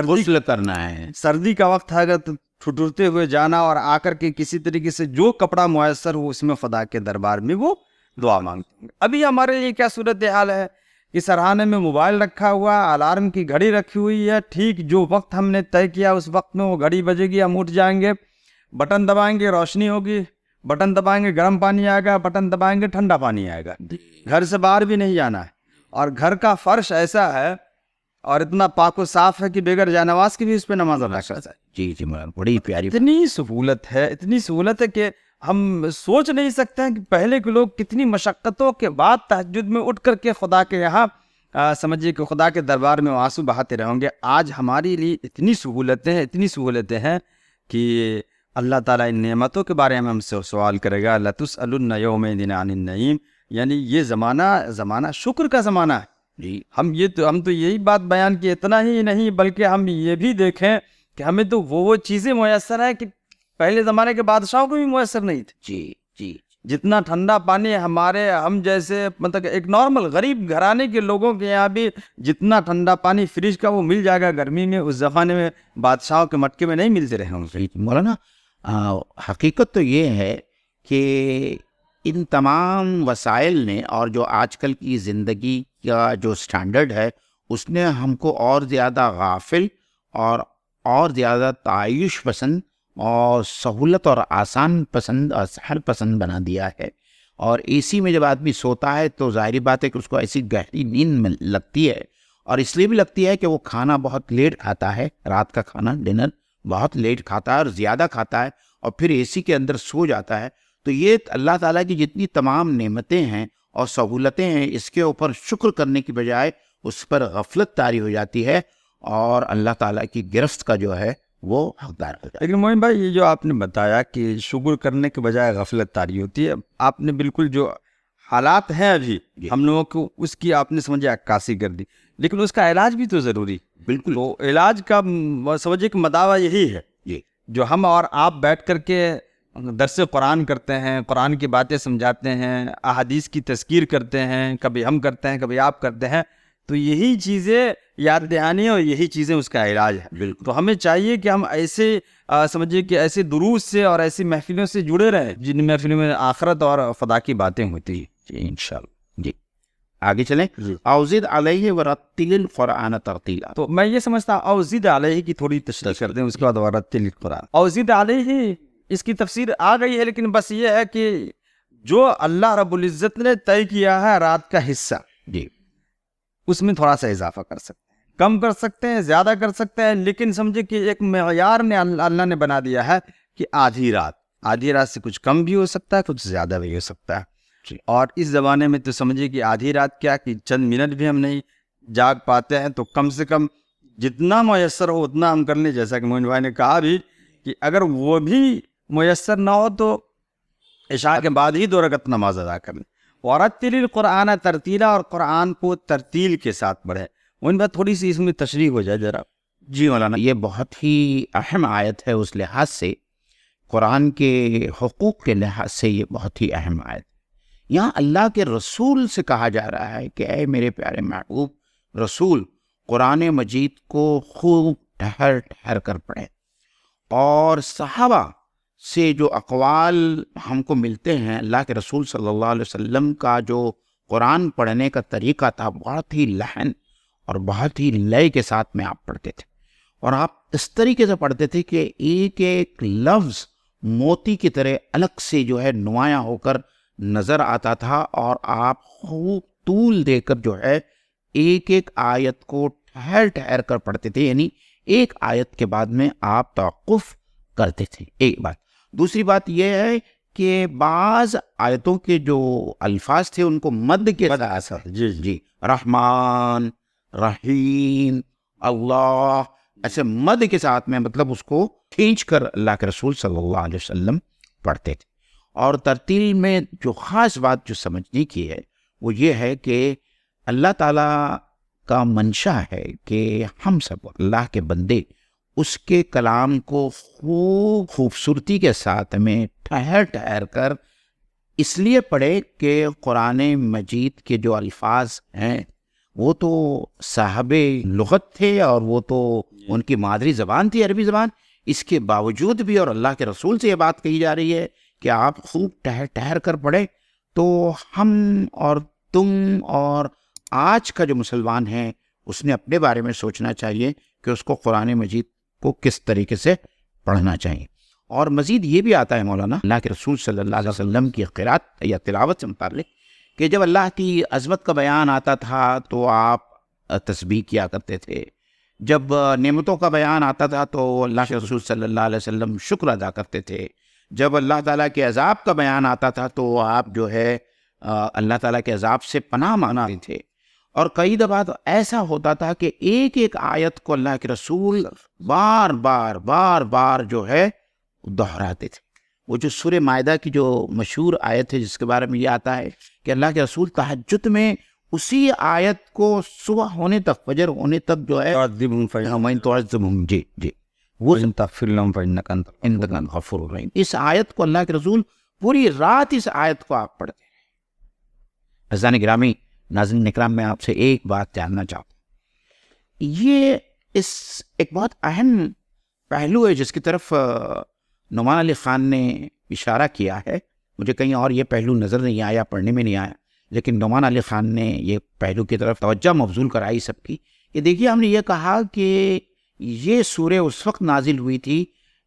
غسل کرنا ہے, سردی کا وقت ہے, اگر ٹھٹرتے ہوئے جانا اور آ کر کے کسی طریقے سے جو کپڑا میسر ہو اس میں خدا کے دربار میں وہ دعا مانگتے ہوں گے. ابھی ہمارے لیے کیا صورت حال ہے کہ سرہانے میں موبائل رکھا ہوا, الارم کی گھڑی رکھی ہوئی ہے, ٹھیک جو وقت ہم نے طے کیا اس وقت میں وہ گھڑی بجے گی, ہم اٹھ جائیں گے, بٹن دبائیں گے روشنی ہوگی, بٹن دبائیں گے گرم پانی آئے گا, بٹن دبائیں گے ٹھنڈا پانی آئے گا. گھر سے باہر بھی نہیں جانا ہے, اور گھر کا فرش ایسا ہے اور اتنا پاک و صاف ہے کہ بغیر جانواز کی بھی اس پہ نماز ادا کر سکتے. جی جی مولانا, بڑی پیاری اتنی سہولت ہے کہ ہم سوچ نہیں سکتے ہیں کہ پہلے کے لوگ کتنی مشقتوں کے بعد تہجد میں اٹھ کر کے خدا کے یہاں سمجھیے کہ خدا کے دربار میں آنسو بہاتے رہیں گے. آج ہمارے لیے اتنی سہولتیں ہیں کہ اللہ تعالیٰ ان نعمتوں کے بارے میں ہم سے سوال کرے گا. لَتُسْأَلُنَّ يَوْمَئِذٍ عَنِ النَّعِيمِ, یعنی یہ زمانہ شکر کا زمانہ ہے. جی ہم تو یہی بات بیان کی, اتنا ہی نہیں بلکہ ہم یہ بھی دیکھیں کہ ہمیں تو وہ چیزیں میسر ہیں کہ پہلے زمانے کے بادشاہوں کو بھی میسر نہیں تھی. جی جی جتنا ٹھنڈا پانی ہم جیسے مطلب ایک نارمل غریب گھرانے کے لوگوں کے یہاں بھی جتنا ٹھنڈا پانی فریج کا وہ مل جائے گا گرمی میں, اس زمانے میں بادشاہوں کے مٹکے میں نہیں ملتے رہے ہوں گے. مولانا, حقیقت تو یہ ہے کہ ان تمام وسائل نے اور جو آج کل کی زندگی کا جو سٹینڈرڈ ہے اس نے ہم کو اور زیادہ غافل اور زیادہ تعیش پسند اور سہولت اور آسان پسند اور سہل پسند بنا دیا ہے. اور اے سی میں جب آدمی سوتا ہے تو ظاہری بات ہے کہ اس کو ایسی گہری نیند لگتی ہے, اور اس لیے بھی لگتی ہے کہ وہ کھانا بہت لیٹ کھاتا ہے, رات کا کھانا ڈنر بہت لیٹ کھاتا ہے اور زیادہ کھاتا ہے, اور پھر اے سی کے اندر سو جاتا ہے. تو یہ اللہ تعالیٰ کی جتنی تمام نعمتیں ہیں اور سہولتیں ہیں, اس کے اوپر شکر کرنے کی بجائے اس پر غفلت طاری ہو جاتی ہے اور اللہ تعالیٰ کی گرفت کا جو ہے وہ حقدار ہو جاتا ہے. لیکن مومن بھائی, یہ جو آپ نے بتایا کہ شکر کرنے کے بجائے غفلت طاری ہوتی ہے, آپ نے بالکل جو حالات ہیں ابھی ہم لوگوں کو اس کی آپ نے سمجھے عکاسی کر دی, لیکن اس کا علاج بھی تو ضروری. بالکل. تو علاج کا سمجھے کہ مداوع یہی ہے جو ہم اور آپ بیٹھ کر کے درس قرآن کرتے ہیں, قرآن کی باتیں سمجھاتے ہیں, احادیث کی تذکیر کرتے ہیں, کبھی ہم کرتے ہیں کبھی آپ کرتے ہیں, تو یہی چیزیں یاد دہانی اور یہی چیزیں اس کا علاج ہے. بالکل. تو ہمیں چاہیے کہ ہم ایسے سمجھیے کہ ایسے دروس سے اور ایسی محفلوں سے جڑے رہیں جن محفلوں میں آخرت اور خدا کی باتیں ہوتی ہیں. جی انشاءاللہ. جی آگے چلیں. اوزد علیہ ورتل القرآن ترتیلا. تو میں یہ سمجھتا ہوں اوزد علیہ کی تھوڑی تشریح کر دیں, اس کے بعد ورتل القرآن. اوزد علیہ اس کی تفسیر آ گئی ہے, لیکن بس یہ ہے کہ جو اللہ رب العزت نے طے کیا ہے رات کا حصہ, جی اس میں تھوڑا سا اضافہ کر سکتے ہیں. کم کر سکتے ہیں، زیادہ کر سکتے ہیں، لیکن سمجھے کہ ایک معیار نے اللہ نے بنا دیا ہے کہ آدھی رات سے کچھ کم بھی ہو سکتا ہے، کچھ زیادہ بھی ہو سکتا ہے. اور اس زمانے میں تو سمجھے کہ آدھی رات کیا کہ چند منٹ بھی ہم نہیں جاگ پاتے ہیں، تو کم سے کم جتنا میسر ہو اتنا ہم کر لیں. جیسا کہ مومن بھائی نے کہا بھی کہ اگر وہ بھی میسر نہ ہو تو عشاء کے بعد ہی 2 رکعت نماز ادا کر لیں. ورتل القرآن ترتیلا، اور قرآن کو ترتیل کے ساتھ پڑھیں. مومن بھائی تھوڑی سی اس میں تشریح ہو جائے ذرا. جی مولانا، یہ بہت ہی اہم آیت ہے، اس لحاظ سے قرآن کے حقوق کے لحاظ سے یہ بہت ہی اہم آیت. یہاں اللہ کے رسول سے کہا جا رہا ہے کہ اے میرے پیارے محبوب رسول، قرآن مجید کو خوب ٹھہر ٹھہر کر پڑھیں. اور صحابہ سے جو اقوال ہم کو ملتے ہیں، اللہ کے رسول صلی اللہ علیہ وسلم کا جو قرآن پڑھنے کا طریقہ تھا، بہت ہی لحن اور بہت ہی لے کے ساتھ میں آپ پڑھتے تھے. اور آپ اس طریقے سے پڑھتے تھے کہ ایک ایک لفظ موتی کی طرح الگ سے جو ہے نمایاں ہو کر نظر آتا تھا، اور آپ خوب طول دے کر جو ہے ایک ایک آیت کو ٹھہر ٹھہر کر پڑھتے تھے. یعنی ایک آیت کے بعد میں آپ توقف کرتے تھے. ایک بات. دوسری بات یہ ہے کہ بعض آیتوں کے جو الفاظ تھے ان کو مد کے ساتھ، جی رحمان، رحیم، اللہ، ایسے مد کے ساتھ میں مطلب اس کو کھینچ کر اللہ کے رسول صلی اللہ علیہ وسلم پڑھتے تھے. اور ترتیل میں جو خاص بات جو سمجھنے کی ہے وہ یہ ہے کہ اللہ تعالیٰ کا منشا ہے کہ ہم سب اللہ کے بندے اس کے کلام کو خوب خوبصورتی کے ساتھ میں ٹھہر ٹھہر کر اس لیے پڑھے کہ قرآن مجید کے جو الفاظ ہیں وہ تو صاحب لغت تھے اور وہ تو ان کی مادری زبان تھی، عربی زبان. اس کے باوجود بھی اور اللہ کے رسول سے یہ بات کہی جا رہی ہے کہ آپ خوب ٹھہر ٹھہر کر پڑھیں. تو ہم اور تم اور آج کا جو مسلمان ہے اس نے اپنے بارے میں سوچنا چاہیے کہ اس کو قرآن مجید کو کس طریقے سے پڑھنا چاہیے. اور مزید یہ بھی آتا ہے مولانا اللہ کے رسول صلی اللہ علیہ وسلم کی قرات یا تلاوت سے متعلق کہ جب اللہ کی عظمت کا بیان آتا تھا تو آپ تسبیح کیا کرتے تھے، جب نعمتوں کا بیان آتا تھا تو اللہ کے رسول صلی اللہ علیہ وسلم شکر ادا کرتے تھے، جب اللہ تعالیٰ کے عذاب کا بیان آتا تھا تو آپ جو ہے اللہ تعالیٰ کے عذاب سے پناہ مانگتے تھے. اور کئی دفعہ تو ایسا ہوتا تھا کہ ایک ایک آیت کو اللہ کے رسول بار بار بار بار جو ہے دہراتے تھے. وہ جو سورہ مائدہ کی جو مشہور آیت ہے جس کے بارے میں یہ آتا ہے کہ اللہ کے رسول تہجد میں اسی آیت کو صبح ہونے تک، فجر ہونے تک جو ہے اس آیت کو اللہ کے رسول پوری رات اس آیت کو آپ پڑھتے ہیں. عزیزان گرامی، ناظرین اکرام، میں آپ سے ایک بات جاننا چاہتا ہوں. یہ ایک بہت اہم پہلو ہے جس کی طرف نعمان علی خان نے اشارہ کیا ہے. مجھے کہیں اور یہ پہلو نظر نہیں آیا، پڑھنے میں نہیں آیا، لیکن نعمان علی خان نے یہ پہلو کی طرف توجہ مبذول کرائی سب کی. یہ دیکھیے، ہم نے یہ کہا کہ یہ سورہ اس وقت نازل ہوئی تھی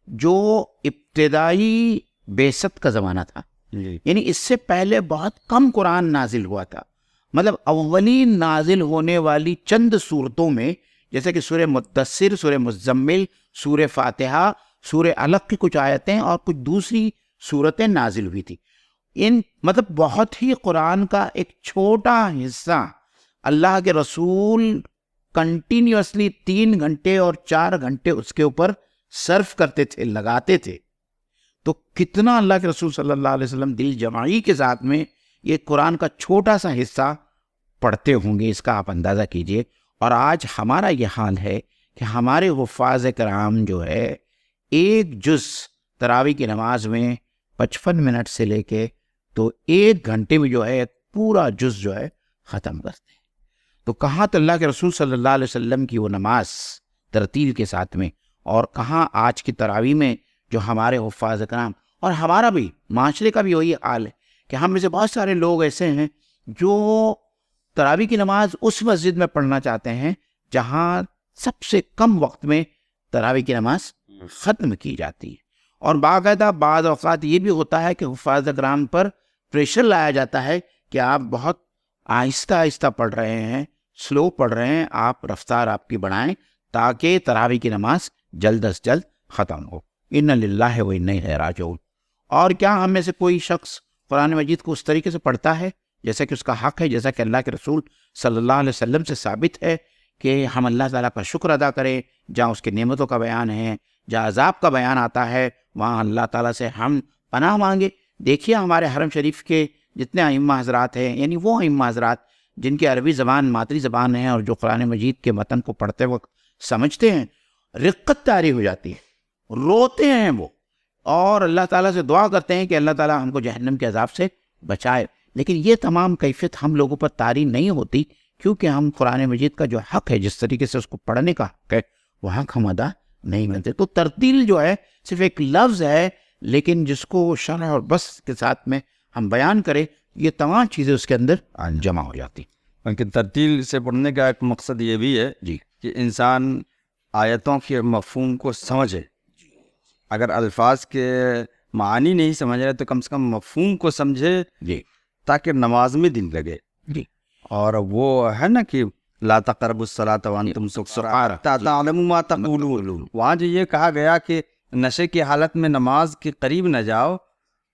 جو ابتدائی بعثت کا زمانہ تھا. یعنی اس سے پہلے بہت کم قرآن نازل ہوا تھا. مطلب اولین نازل ہونے والی چند صورتوں میں جیسے کہ سورہ مدثر، سورہ مزمل، سورہ فاتحہ، سورہ علق کی کچھ آیتیں اور کچھ دوسری صورتیں نازل ہوئی تھی. مطلب بہت ہی قرآن کا ایک چھوٹا حصہ اللہ کے رسول کنٹینیوسلی 3 گھنٹے اور 4 گھنٹے اس کے اوپر صرف کرتے تھے، لگاتے تھے. تو کتنا اللہ کے رسول صلی اللہ علیہ وسلم دل جمعی کے ساتھ میں یہ قرآن کا چھوٹا سا حصہ پڑھتے ہوں گے، اس کا آپ اندازہ کیجئے. اور آج ہمارا یہ حال ہے کہ ہمارے حفاظ کرام جو ہے ایک جز تراویح کی نماز میں 55 منٹ سے لے کے تو 1 گھنٹے میں جو ہے پورا جز جو ہے ختم کرتے ہیں. تو کہاں تو اللہ کے رسول صلی اللہ علیہ وسلم کی وہ نماز ترتیل کے ساتھ میں، اور کہاں آج کی تراویح میں جو ہمارے حفاظ کرام اور ہمارا بھی معاشرے کا بھی وہی حال ہے کہ ہم میں سے بہت سارے لوگ ایسے ہیں جو تراویح کی نماز اس مسجد میں پڑھنا چاہتے ہیں جہاں سب سے کم وقت میں تراویح کی نماز ختم کی جاتی ہے. اور باقاعدہ بعض اوقات یہ بھی ہوتا ہے کہ حفاظ کرام پر پریشر لایا جاتا ہے کہ آپ بہت آہستہ آہستہ پڑھ رہے ہیں، سلو پڑھ رہے ہیں، آپ رفتار آپ کی بڑھائیں تاکہ تراویح کی نماز جلد از جلد ختم ہو۔ ان للہ و انا الیہ راجعون۔ اور کیا ہم میں سے کوئی شخص قرآن مجید کو اس طریقے سے پڑھتا ہے جیسا کہ اس کا حق ہے، جیسا کہ اللہ کے رسول صلی اللہ علیہ وسلم سے ثابت ہے کہ ہم اللہ تعالیٰ کا شکر ادا کریں؟ جہاں اس کی نعمتوں کا بیان ہے، جہاں عذاب کا بیان آتا ہے، وہاں اللہ تعالیٰ سے ہم پناہ مانگے۔ دیکھیے ہمارے حرم شریف کے جتنے ائمہ حضرات ہیں، یعنی وہ ائمہ حضرات جن کی عربی زبان مادری زبان ہے اور جو قرآن مجید کے متن کو پڑھتے وقت سمجھتے ہیں، رقت طاری ہو جاتی ہے، روتے ہیں وہ، اور اللہ تعالیٰ سے دعا کرتے ہیں کہ اللہ تعالیٰ ہم کو جہنم کے عذاب سے بچائے۔ لیکن یہ تمام کیفیت ہم لوگوں پر طاری نہیں ہوتی، کیونکہ ہم قرآن مجید کا جو حق ہے، جس طریقے سے اس کو پڑھنے کا حق ہے، وہ حق ہم ادا نہیں کرتے۔ تو ترتیل جو ہے صرف ایک لفظ ہے، لیکن جس کو شرح اور بس کے ساتھ میں ہم بیان کریں، یہ تمام چیزیں اس کے اندر جمع ہو جاتی۔ لیکن ترتیل سے پڑھنے کا ایک مقصد یہ بھی ہے جی کہ انسان آیتوں کے مفہوم کو سمجھے۔ اگر الفاظ کے معانی نہیں سمجھ رہے تو کم سے کم مفہوم کو سمجھے، جی تاکہ نماز میں دل لگے۔ جی اور وہ ہے نا کہ لا تقربوا الصلاۃ وانتم سکارى حتى تعلموا ما تقولون، وہاں جو یہ کہا گیا کہ نشے کی حالت میں نماز کے قریب نہ جاؤ،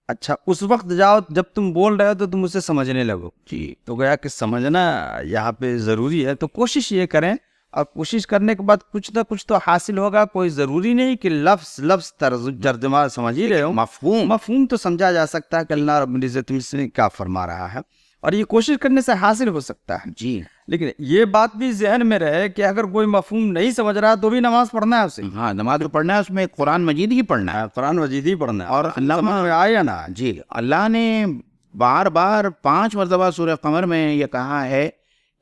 اچھا اس وقت جاؤ جب تم بول رہے ہو تو تم اسے سمجھنے لگو۔ جی تو گویا کہ سمجھنا یہاں پہ ضروری ہے۔ تو کوشش یہ کریں، اور کوشش کرنے کے بعد کچھ نہ کچھ تو حاصل ہوگا۔ کوئی ضروری نہیں کہ لفظ ترجمہ سمجھ ہی رہے ہو، مفہوم تو سمجھا جا سکتا ہے کہ اللہ رب العزت اس نے کیا فرما رہا ہے، اور یہ کوشش کرنے سے حاصل ہو سکتا ہے۔ جی لیکن یہ بات بھی ذہن میں رہے کہ اگر کوئی مفہوم نہیں سمجھ رہا تو بھی نماز پڑھنا ہے اسے۔ ہاں، نماز جو پڑھنا ہے اس میں قرآن مجید ہی پڑھنا ہے، قرآن مجید ہی پڑھنا ہے، اور اللہ سمجھ میں آیا نا۔ جی اللہ نے بار بار 5 مرتبہ سورہ قمر میں یہ کہا ہے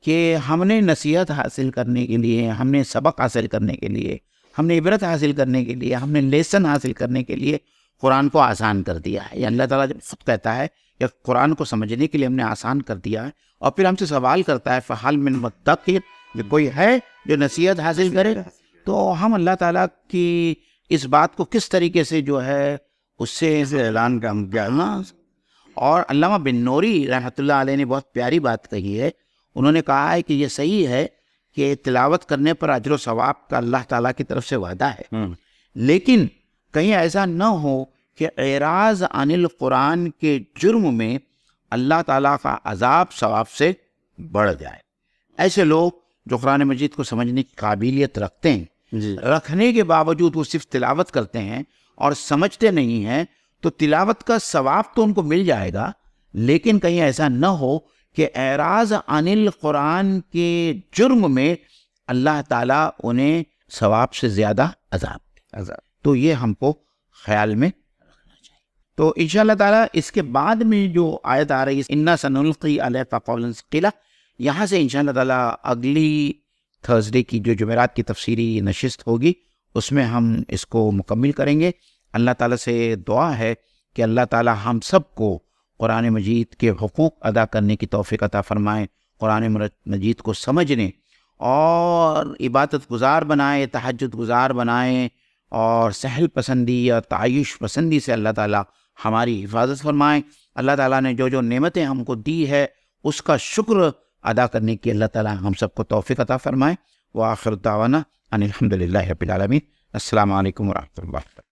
کہ ہم نے نصیحت حاصل کرنے کے لیے، ہم نے سبق حاصل کرنے کے لیے، ہم نے عبرت حاصل کرنے کے لیے، ہم نے لیسن حاصل کرنے کے لیے قرآن کو آسان کر دیا ہے۔ یہ اللہ تعالیٰ جب خود کہتا ہے کہ قرآن کو سمجھنے کے لیے ہم نے آسان کر دیا ہے، اور پھر ہم سے سوال کرتا ہے فَحَلْ مِن مُدَّكِرٍ، کہ کوئی ہے جو نصیحت حاصل کرے، تو ہم اللہ تعالیٰ کی اس بات کو کس طریقے سے جو ہے اس سے اعلان کا ہم کیا نا۔ اور علامہ بن نوری رحمۃ اللہ علیہ نے بہت پیاری بات کہی ہے۔ انہوں نے کہا ہے کہ یہ صحیح ہے کہ تلاوت کرنے پر اجر و ثواب کا اللہ تعالیٰ کی طرف سے وعدہ ہے، لیکن کہیں ایسا نہ ہو کہ اعراض عن القرآن کے جرم میں اللہ تعالیٰ کا عذاب ثواب سے بڑھ جائے۔ ایسے لوگ جو قرآن مجید کو سمجھنے کی قابلیت رکھتے ہیں، رکھنے کے باوجود وہ صرف تلاوت کرتے ہیں اور سمجھتے نہیں ہیں، تو تلاوت کا ثواب تو ان کو مل جائے گا، لیکن کہیں ایسا نہ ہو کہ اعراض عن القرآن کے جرم میں اللہ تعالیٰ انہیں ثواب سے زیادہ عذاب۔ تو یہ ہم کو خیال میں رکھنا چاہیے۔ تو انشاءاللہ تعالیٰ اس کے بعد میں جو آیت آ رہی ہے اِنَّا سَنُلْقِي عَلَيْكَ قَوْلًا ثَقِيلًا، یہاں سے انشاءاللہ تعالیٰ اگلی تھرسڈے کی جو جمعرات کی تفسیری نشست ہوگی اس میں ہم اس کو مکمل کریں گے۔ اللہ تعالیٰ سے دعا ہے کہ اللہ تعالیٰ ہم سب کو قرآن مجید کے حقوق ادا کرنے کی توفیق عطا فرمائیں، قرآن مجید کو سمجھنے اور عبادت گزار بنائیں، تہجد گزار بنائیں، اور سہل پسندی یا تعیش پسندی سے اللہ تعالیٰ ہماری حفاظت فرمائیں۔ اللہ تعالیٰ نے جو جو نعمتیں ہم کو دی ہے اس کا شکر ادا کرنے کی اللہ تعالیٰ ہم سب کو توفیق عطا فرمائیں۔ وآخر دعوانا ان الحمد للہ رب العالمین۔ السلام علیکم ورحمۃ اللہ۔